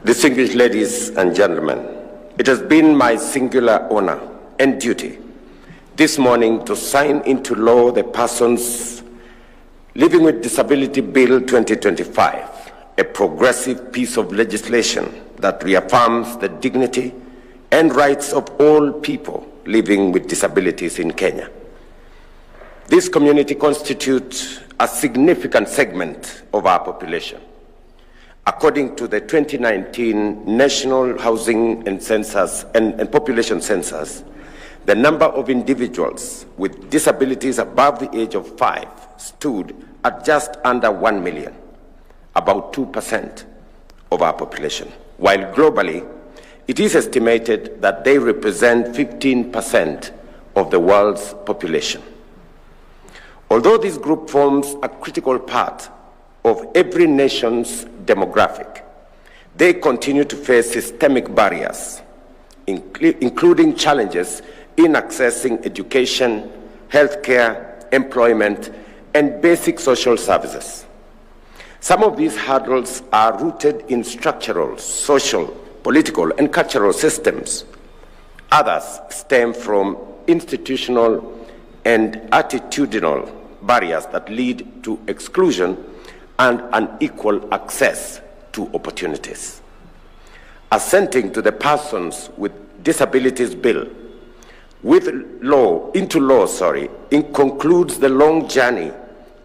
Distinguished ladies and gentlemen, it has been my singular honor and duty this morning to sign into law the Persons Living with Disability Bill 2025, a progressive piece of legislation that reaffirms the dignity and rights of all people living with disabilities in Kenya. This community constitutes a significant segment of our population. According to the 2019 National Housing and Population Census, the number of individuals with disabilities above the age of 5 stood at just under 1 million, about 2% of our population, while globally, it is estimated that they represent 15% of the world's population. Although this group forms a critical part of every nation's demographic, they continue to face systemic barriers, including challenges in accessing education, healthcare, employment, and basic social services. Some of these hurdles are rooted in structural, social, political, and cultural systems. Others stem from institutional and attitudinal barriers that lead to exclusion and unequal access to opportunities. Assenting to the Persons with Disabilities Bill into law, it concludes the long journey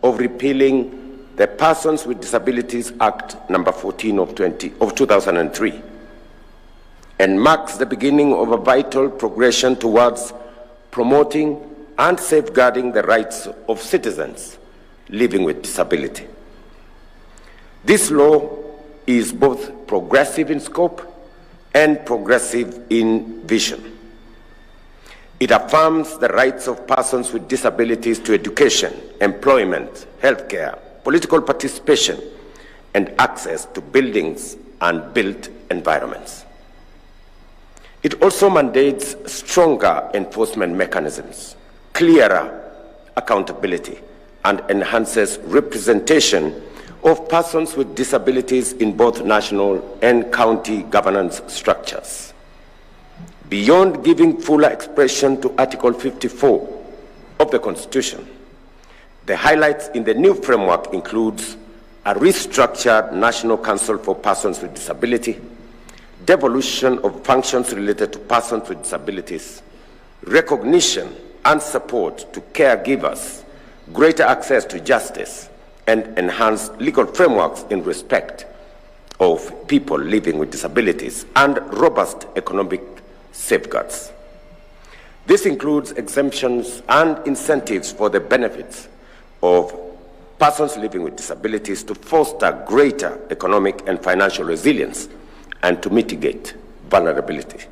of repealing the Persons with Disabilities Act number 14 of 2003 and marks the beginning of a vital progression towards promoting and safeguarding the rights of citizens living with disability. This law is both progressive in scope and progressive in vision. It affirms the rights of persons with disabilities to education, employment, healthcare, political participation, and access to buildings and built environments. It also mandates stronger enforcement mechanisms, clearer accountability, and enhances representation of persons with disabilities in both national and county governance structures. Beyond giving fuller expression to Article 54 of the Constitution, the highlights in the new framework includes a restructured National Council for Persons with Disability, devolution of functions related to persons with disabilities, recognition and support to caregivers, greater access to justice, and enhanced legal frameworks in respect of people living with disabilities, and robust economic safeguards. This includes exemptions and incentives for the benefits of persons living with disabilities to foster greater economic and financial resilience and to mitigate vulnerability.